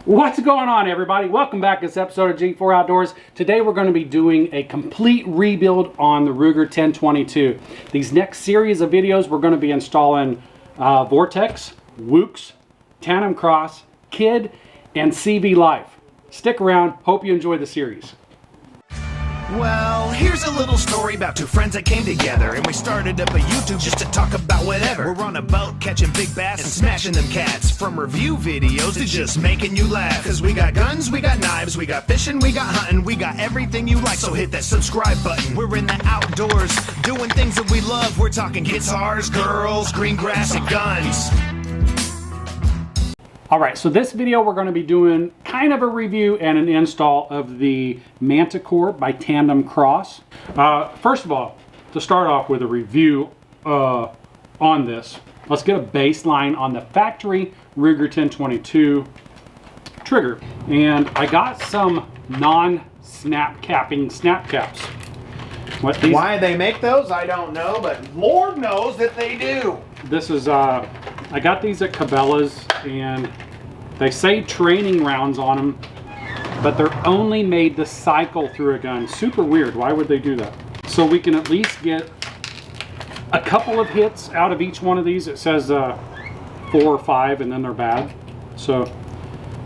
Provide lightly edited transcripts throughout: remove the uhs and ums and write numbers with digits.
What's going on, everybody? Welcome back to this episode of G4 Outdoors. Today we're going to be doing a complete rebuild on the Ruger 1022. These next series of videos we're going to be installing Vortex, Woox, TandemKross, Kid, and CV Life. Stick around. Hope you enjoy the series. Well, here's a little story about two friends that came together, and we started up a YouTube just to talk about whatever. We're on a boat catching big bass and smashing them cats, from review videos to just making you laugh. Cause we got guns, we got knives, we got fishing, we got hunting, we got everything you like, so hit that subscribe button. We're in the outdoors, doing things that we love. We're talking guitars, girls, green grass, and guns. Alright, so this video we're going to be doing kind of a review and an install of the Manticore by TandemKross. First of all, to start off with a review on this, let's get a baseline on the factory Ruger 1022 trigger. And I got some non-snap capping snap caps. Why they make those, I don't know, but Lord knows that they do. This is, I got these at Cabela's, and they say training rounds on them, but they're only made to cycle through a gun. Super weird. Why would they do that? So we can at least get a couple of hits out of each one of these. It says 4 or 5, and then they're bad. So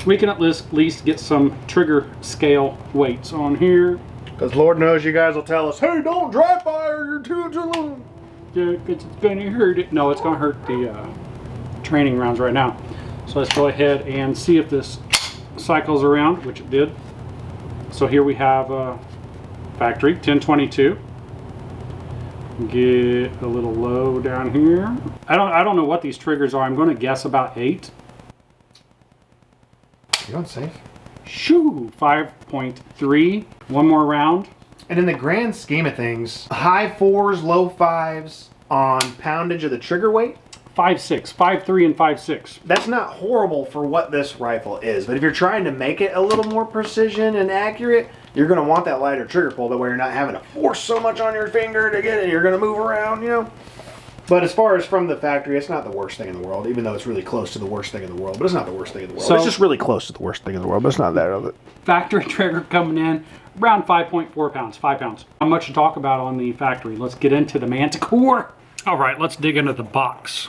we can at least get some trigger scale weights on here. Because Lord knows you guys will tell us, hey, don't dry fire, you're too long. Yeah, it's going to hurt it. No, it's going to hurt the training rounds right now. So let's go ahead and see if this cycles around, which it did. So here we have factory 1022. Get a little low down here. I don't know what these triggers are. I'm going to guess about 8. You going safe? Shoo, 5.3. One more round. And in the grand scheme of things, high 4s, low 5s on poundage of the trigger weight. 5.6, 5.3 and 5.6. That's not horrible for what this rifle is, but if you're trying to make it a little more precision and accurate, you're going to want that lighter trigger pull, that way you're not having to force so much on your finger to get it. You're going to move around, you know. But as far as from the factory, it's not the worst thing in the world, even though it's really close to the worst thing in the world. But it's not the worst thing in the world. So, it's just really close to the worst thing in the world, but it's not that of it. Factory trigger coming in around 5.4 pounds, 5 pounds. Not much to talk about on the factory. Let's get into the Manticore. All right, let's dig into the box.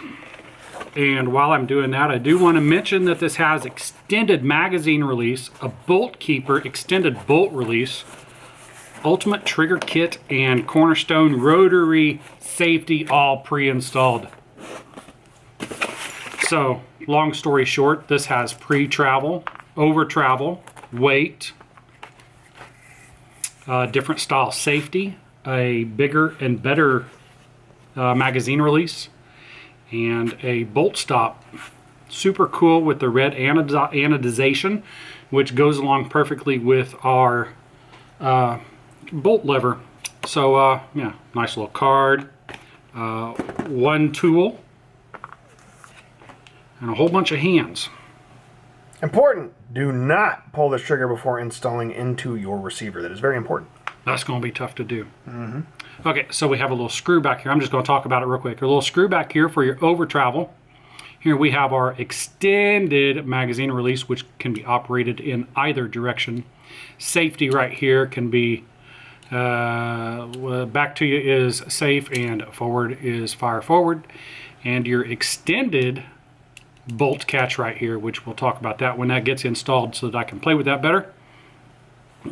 And while I'm doing that, I do want to mention that this has extended magazine release, a bolt keeper, extended bolt release, ultimate trigger kit, and cornerstone rotary safety all pre-installed. So, long story short, this has pre-travel, over-travel, weight, different style safety, a bigger and better magazine release, and a bolt stop. Super cool with the red anodization, which goes along perfectly with our bolt lever. So yeah, nice little card, one tool, and a whole bunch of hands. Important, do not pull this trigger before installing into your receiver. That is very important. That's going to be tough to do. Okay, so we have a little screw back here. I'm just going to talk about it real quick. A little screw back here for your over travel. Here we have our extended magazine release, which can be operated in either direction. Safety right here can be, back to you is safe and forward is fire forward. And your extended bolt catch right here, which we'll talk about that when that gets installed so that I can play with that better.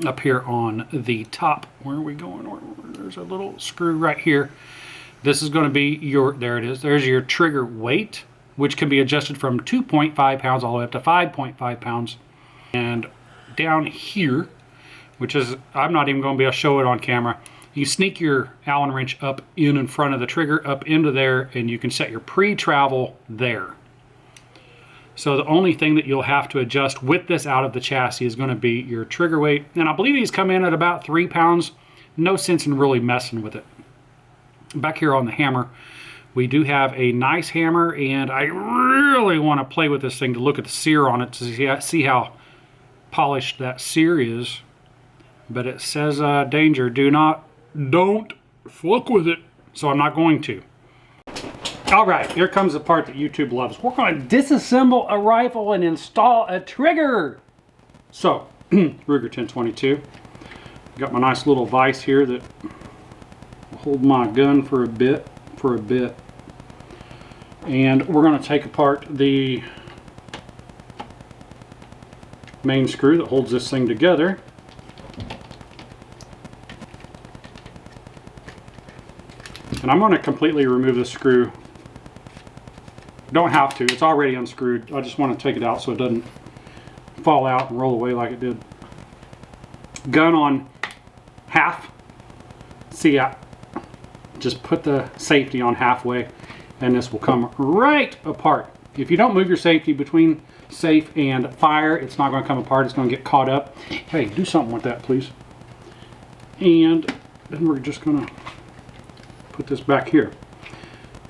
Up here on the top, where are we going? There's a little screw right here. This is going to be your, there it is, there's your trigger weight, which can be adjusted from 2.5 pounds all the way up to 5.5 pounds. And down here, which is, I'm not even going to be able to show it on camera, you sneak your Allen wrench up in front of the trigger, up into there, and you can set your pre-travel there. So the only thing that you'll have to adjust with this out of the chassis is going to be your trigger weight. And I believe these come in at about 3 pounds. No sense in really messing with it. Back here on the hammer, we do have a nice hammer, and I really want to play with this thing to look at the sear on it to see how polished that sear is. But it says danger, don't fuck with it. So I'm not going to. All right, here comes the part that YouTube loves. We're going to disassemble a rifle and install a trigger. So, Ruger 1022. Got my nice little vise here that will hold my gun for a bit. And we're going to take apart the main screw that holds this thing together. And I'm going to completely remove the screw. Don't have to, it's already unscrewed. I just want to take it out so it doesn't fall out and roll away like it did. Gun on half. See, I just put the safety on halfway and this will come right apart. If you don't move your safety between safe and fire, it's not going to come apart, it's going to get caught up. Hey, do something with that, please. And then we're just going to put this back here.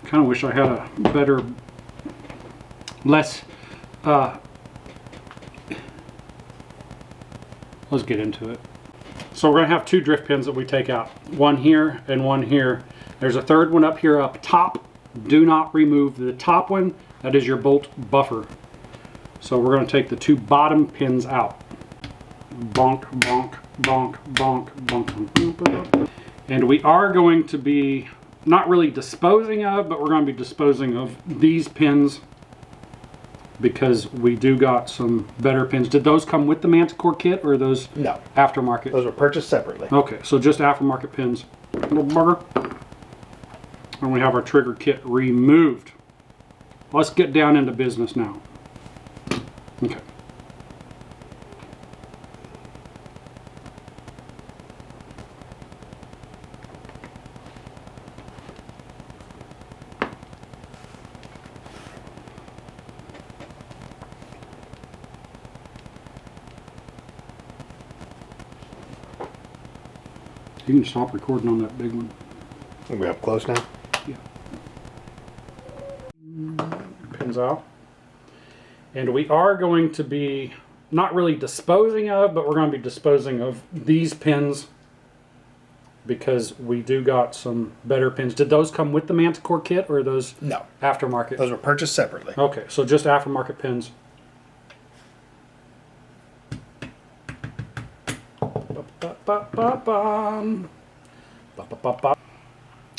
Kind of wish I had a better, less, let's get into it. So we're going to have two drift pins that we take out. One here and one here. There's a third one up here up top. Do not remove the top one. That is your bolt buffer. So we're going to take the two bottom pins out. Bonk, bonk, bonk, bonk, bonk, bonk, bonk. And we are going to be not really disposing of, but we're going to be disposing of these pins because we do got some better pins. Did those come with the Manticore kit or are those No. aftermarket? Those were purchased separately. Okay, so just aftermarket pins. Little burger. And we have our trigger kit removed. Let's get down into business now. Okay. You can stop recording on that big one. Are we up close now? Yeah. Pins out. And we are going to be not really disposing of, but we're going to be disposing of these pins because we do got some better pins. Did those come with the Manticore kit or are those No. aftermarket? Those were purchased separately. Okay, so just aftermarket pins.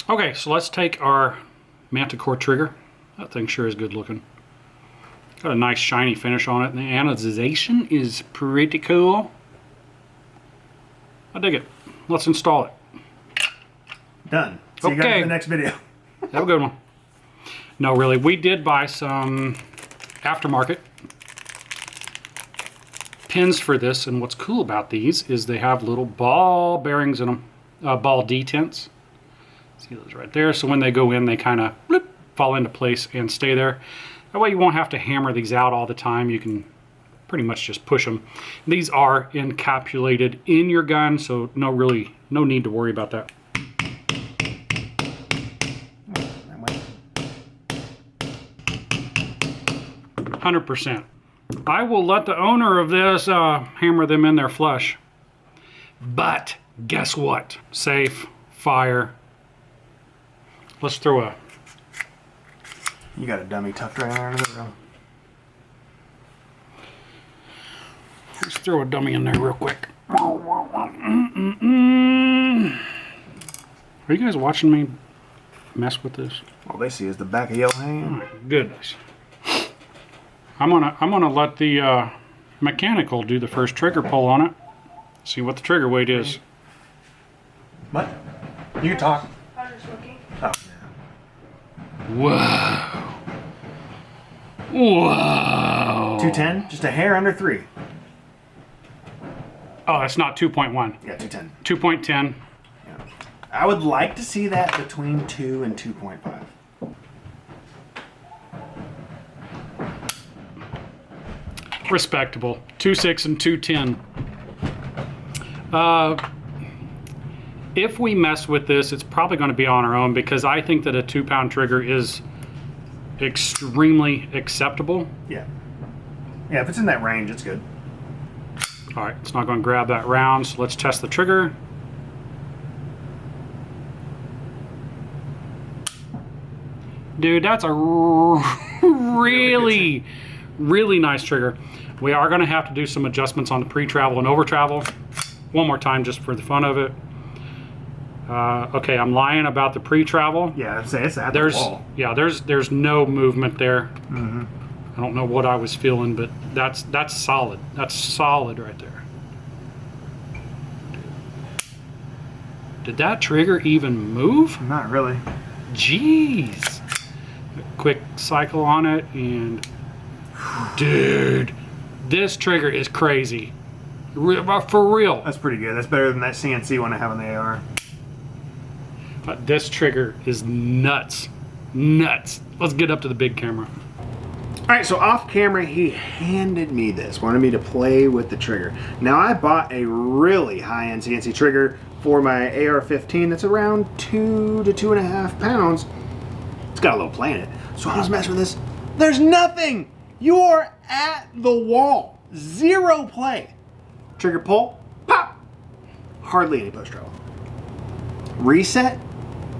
Okay, so let's take our Manticore trigger. That thing sure is good looking. Got a nice shiny finish on it, and the anodization is pretty cool. I dig it. Let's install it. Done. See you guys in the next video. Have a good one. No, really, we did buy some aftermarket pins for this, and what's cool about these is they have little ball bearings in them, ball detents. See those right there? So when they go in, they kind of fall into place and stay there. That way you won't have to hammer these out all the time. You can pretty much just push them. These are encapsulated in your gun, so no need to worry about that. 100%. I will let the owner of this hammer them in there flush. But guess what? Safe, fire. Let's throw a... You got a dummy tucked right under the room. Let's throw a dummy in there real quick. Are you guys watching me mess with this? All they see is the back of your hand. Oh my goodness. I'm gonna let the mechanical do the first trigger pull on it. See what the trigger weight is. What? You can talk. I was just looking. Oh, Whoa. Whoa. 210? Just a hair under 3. Oh, that's not 2.1. Yeah, 210. 2.10. Yeah. I would like to see that between 2 and 2.5. Respectable. 2.6 and 2.10. If we mess with this, it's probably going to be on our own because I think that a 2-pound trigger is extremely acceptable. Yeah. Yeah, if it's in that range, it's good. All right, it's not going to grab that round, so let's test the trigger. Dude, that's a really nice trigger. We are going to have to do some adjustments on the pre-travel and over-travel. One more time just for the fun of it. Okay, I'm lying about the pre-travel. Yeah, I'd say it's at the wall. Yeah, there's no movement there. I don't know what I was feeling, but that's solid. That's solid right there. Did that trigger even move? Not really. Jeez. A quick cycle on it, and dude, this trigger is crazy. For real. That's pretty good. That's better than that CNC one I have on the AR. This trigger is nuts. Nuts. Let's get up to the big camera. All right, so off camera, he handed me this, wanted me to play with the trigger. Now, I bought a really high-end CNC trigger for my AR-15 that's around 2 to 2.5 pounds. It's got a little play in it. So I was messing with this. There's nothing. You are at the wall. Zero play. Trigger pull, pop. Hardly any post travel. Reset.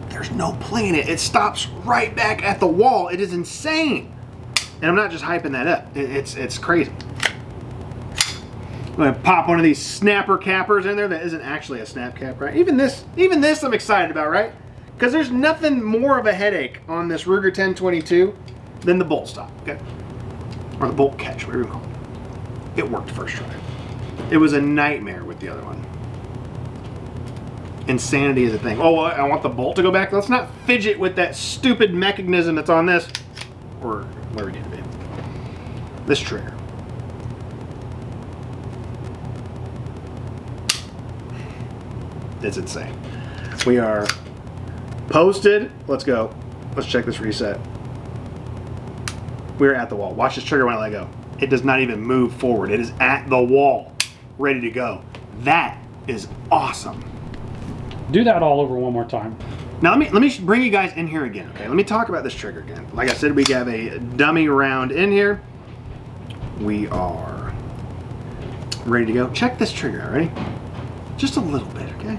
There's no play in it. It stops right back at the wall. It is insane. And I'm not just hyping that up. It's crazy. I'm gonna pop one of these snapper cappers in there that isn't actually a snap cap, right? Even this I'm excited about, right? Because there's nothing more of a headache on this Ruger 1022 than the bolt stop, okay? Or the bolt catch, whatever you call it. It worked first try. It was a nightmare with the other one. Insanity is a thing. Oh, I want the bolt to go back. Let's not fidget with that stupid mechanism that's on this, or where we need to be. This trigger. It's insane. We are posted. Let's go. Let's check this reset. We're at the wall. Watch this trigger when I let go. It does not even move forward. It is at the wall, ready to go. That is awesome. Do that all over one more time. Now let me bring you guys in here again, okay? Let me talk about this trigger again. Like I said, we have a dummy round in here. We are ready to go. Check this trigger out, ready? Just a little bit, okay?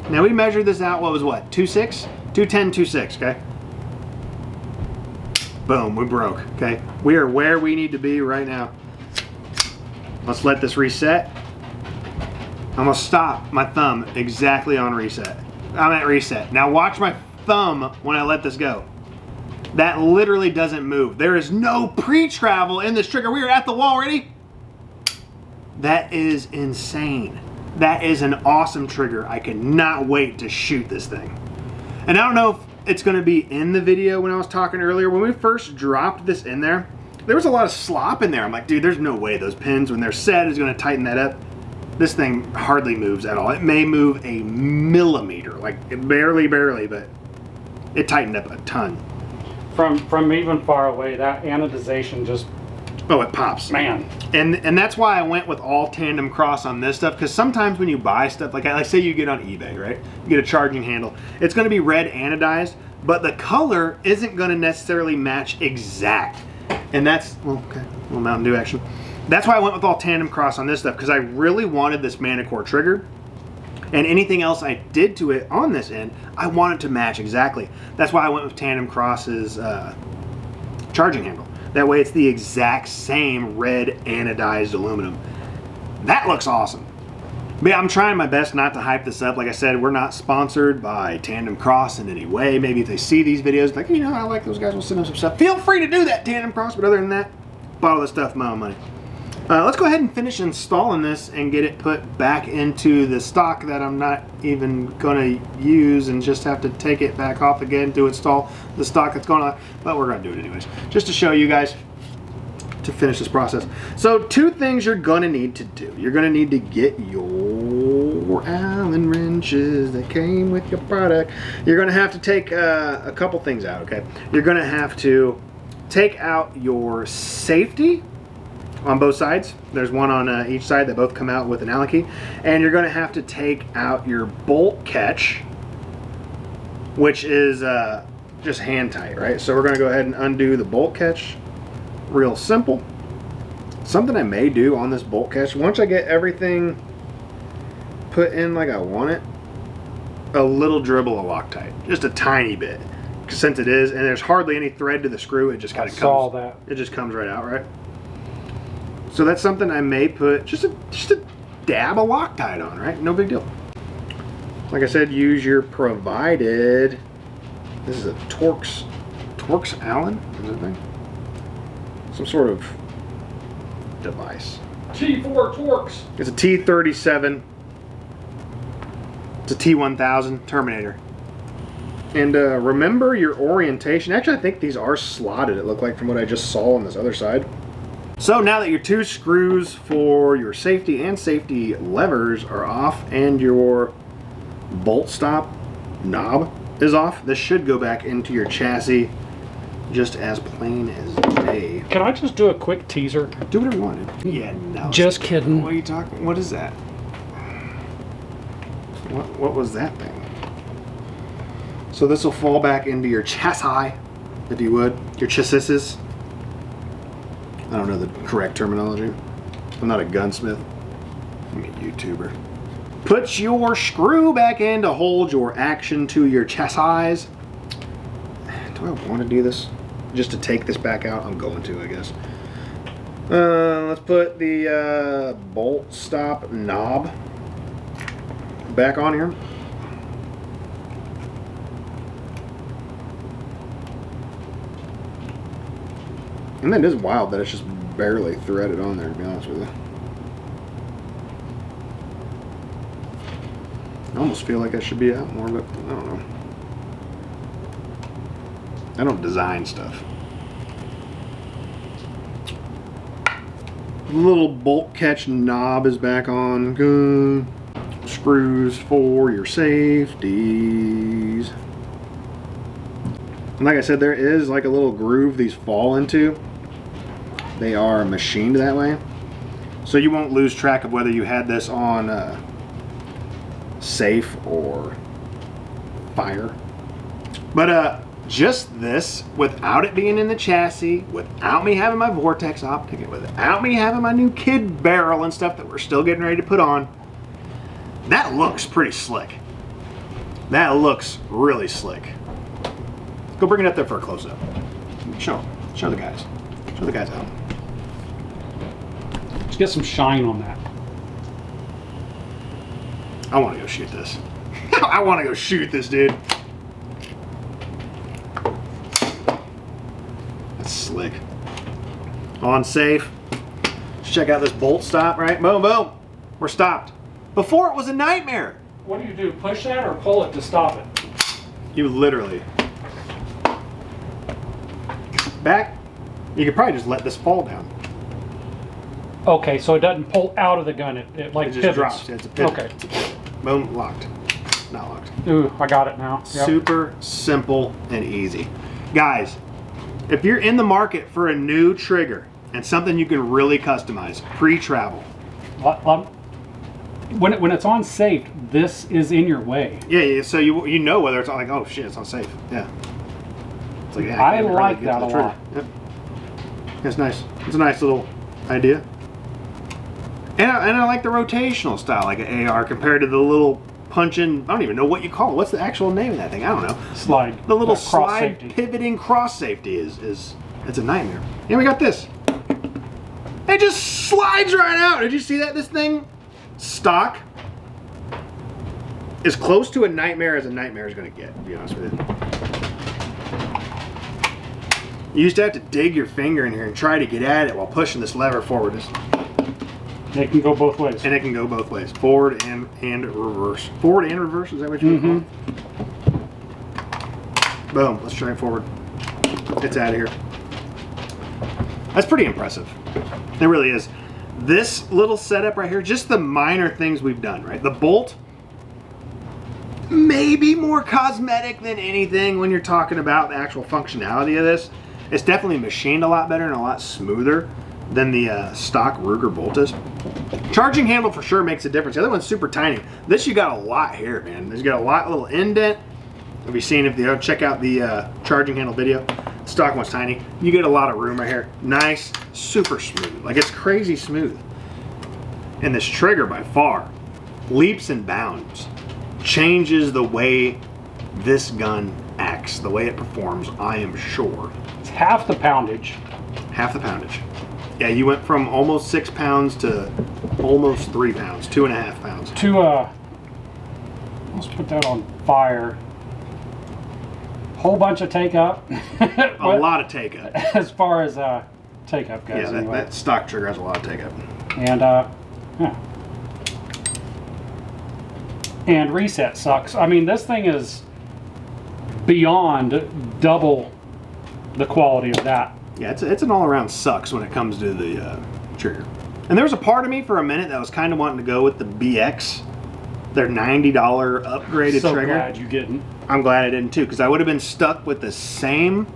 Now we measured this out, what was what? 2.6? 210, 2.6, okay? Boom, we broke, okay? We are where we need to be right now. Let's let this reset. I'm gonna stop my thumb exactly on reset. I'm at reset. Now watch my thumb when I let this go. That literally doesn't move. There is no pre-travel in this trigger. We are at the wall, ready? That is insane. That is an awesome trigger. I cannot wait to shoot this thing. And I don't know if it's gonna be in the video when I was talking earlier. When we first dropped this in there was a lot of slop in there. I'm like, dude, there's no way those pins, when they're set, is gonna tighten that up. This thing hardly moves at all. It may move a millimeter, like barely, but it tightened up a ton. From even far away, that anodization just, oh, it pops. man. And that's why I went with all TandemKross on this stuff, because sometimes when you buy stuff, like say you get on eBay, right? You get a charging handle. It's gonna be red anodized, but the color isn't gonna necessarily match exact. And that's, well, okay, a little Mountain Dew action. That's why I went with all TandemKross on this stuff, because I really wanted this Manticore trigger, and anything else I did to it on this end, I want it to match exactly. That's why I went with TandemKross's charging handle. That way it's the exact same red anodized aluminum. That looks awesome. But yeah, I'm trying my best not to hype this up. Like I said, we're not sponsored by TandemKross in any way. Maybe if they see these videos, like, you know, I like those guys, we'll send them some stuff. Feel free to do that, TandemKross, but other than that, buy all this stuff with my own money. Let's go ahead and finish installing this and get it put back into the stock that I'm not even going to use, and just have to take it back off again to install the stock that's going on. But we're going to do it anyways, just to show you guys, to finish this process. So 2 things you're going to need to do. You're going to need to get your Allen wrenches that came with your product. You're going to have to take a couple things out, okay? You're going to have to take out your safety on both sides. There's one on each side that both come out with an Allen key. And you're going to have to take out your bolt catch, which is just hand tight, right? So we're going to go ahead and undo the bolt catch. Real simple. Something I may do on this bolt catch, once I get everything put in like I want it, a little dribble of Loctite, just a tiny bit, since it is, and there's hardly any thread to the screw. It just kind of comes. Saw that. It just comes right out, right? So that's something I may put just a dab of Loctite on, right? No big deal. Like I said, use your provided. This is a Torx Allen, is that a thing? Some sort of device. T4 Torx. It's a T37. It's a T1000 Terminator. And remember your orientation. Actually, I think these are slotted, it looked like, from what I just saw on this other side. So now that your 2 screws for your safety and safety levers are off and your bolt stop knob is off, this should go back into your chassis just as plain as day. Can I just do a quick teaser? Do whatever you want, dude. Yeah, no. Just kidding. What are you talking? What is that? What was that thing? So this will fall back into your chassis, if you would. Your chassis. I don't know the correct terminology. I'm not a gunsmith. I'm a YouTuber. Put your screw back in to hold your action to your chassis. Do I want to do this? Just to take this back out? I'm going to, I guess. Let's put the bolt stop knob back on here. And that is wild that it's just barely threaded on there, to be honest with you. I almost feel like I should be out more, but I don't know. I don't design stuff. The little bolt catch knob is back on. Good. Screws for your safeties. And like I said, there is like a little groove these fall into. They are machined that way. So you won't lose track of whether you had this on safe or fire. But just this, without it being in the chassis, without me having my Vortex optic, without me having my new kid barrel and stuff that we're still getting ready to put on, that looks pretty slick. That looks really slick. Go bring it up there for a close-up. Show the guys. Show the guys out. Let's get some shine on that. I want to go shoot this. I want to go shoot this, dude. That's slick. On safe. Let's check out this bolt stop, right? Boom, boom. We're stopped. Before it was a nightmare. What do? Push that or pull it to stop it? You literally. Back. You could probably just let this fall down. Okay, so it doesn't pull out of the gun. It like It just pivots. drops. It's a pivot. Okay. It's a pivot. Boom, locked. Not locked. Ooh, I got it now. Yep. Super simple and easy. Guys, if you're in the market for a new trigger and something you can really customize, pre-travel. When it's on safe, this is in your way. Yeah, so you know whether it's on, like, oh shit, it's on safe. Yeah. It's like, yeah, I can't like really get that to a the trigger. lot. Yep. It's nice. It's a nice little idea. And I like the rotational style, like an AR, compared to the little punch-in, I don't even know what you call it. What's the actual name of that thing? I don't know. Slide. The little Cross slide safety. pivoting cross safety is it's a nightmare. And we got this. It just slides right out. Did you see that? This thing, stock, as close to a nightmare as a nightmare is going to get, to be honest with you. You used to have to dig your finger in here and try to get at it while pushing this lever forward. They can go both ways. And it can go both ways, forward and reverse. Forward and reverse, is that what you call it? Boom, let's try it forward. It's out of here. That's pretty impressive. It really is. This little setup right here, just the minor things we've done, right? The bolt, maybe more cosmetic than anything when you're talking about the actual functionality of this. It's definitely machined a lot better and a lot smoother than the stock Ruger bolt is. Charging handle for sure makes a difference. The other one's super tiny. This you got a lot here, man. There's got a little indent. If you've seen, if you check out the charging handle video, the stock one's tiny. You get a lot of room right here. Nice, super smooth. Like, it's crazy smooth. And this trigger by far, leaps and bounds, changes the way this gun acts, the way it performs, I am sure. It's half the poundage. Half the poundage. Yeah, you went from almost 6 pounds to almost 3 pounds, 2.5 pounds. Let's put that on fire. Whole bunch of take up. A lot of take up. As far as take up goes. Yeah, anyway. that stock trigger has a lot of take up. And yeah. And reset sucks. I mean, this thing is beyond double the quality of that. Yeah, it's an all-around sucks when it comes to the trigger. And there was a part of me for a minute that was kind of wanting to go with the BX, their $90 upgraded So trigger. glad you didn't. I'm glad I didn't too, because I would have been stuck with the same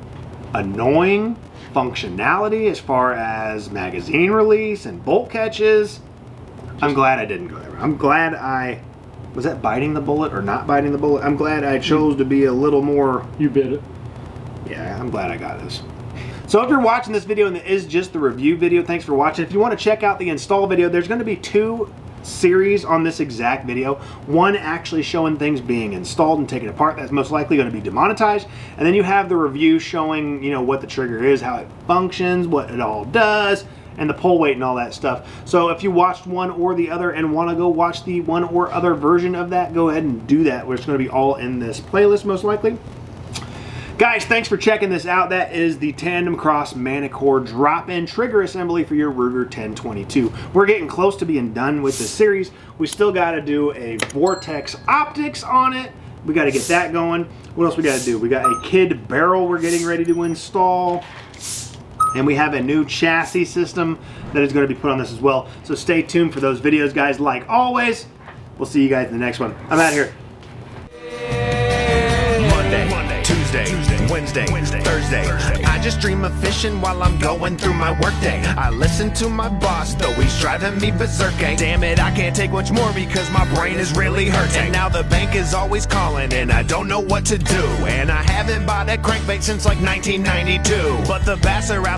annoying functionality as far as magazine release and bolt catches. I'm glad I didn't go there. I'm glad was that biting the bullet or not biting the bullet? I'm glad I chose to be a little more. You bit it. Yeah, I'm glad I got this. So if you're watching this video and it is just the review video, thanks for watching. If you want to check out the install video, there's going to be 2 series on this exact video. One actually showing things being installed and taken apart. That's most likely going to be demonetized. And then you have the review showing, you know, what the trigger is, how it functions, what it all does, and the pull weight and all that stuff. So if you watched one or the other and want to go watch the one or other version of that, go ahead and do that. It's going to be all in this playlist most likely. Guys, thanks for checking this out. That is the TandemKross Manticore drop-in trigger assembly for your Ruger 1022. We're getting close to being done with this series. We still got to do a Vortex optics on it. We got to get that going. What else we got to do? We got a kid barrel we're getting ready to install. And we have a new chassis system that is going to be put on this as well. So stay tuned for those videos, guys. Like always, we'll see you guys in the next one. I'm out of here. Monday, Tuesday, Wednesday, Thursday. I just dream of fishing while I'm going through my workday. I listen to my boss, though he's driving me berserk. Damn it, I can't take much more because my brain is really hurting. And now the bank is always calling and I don't know what to do. And I haven't bought a crankbait since like 1992. But the bass are out.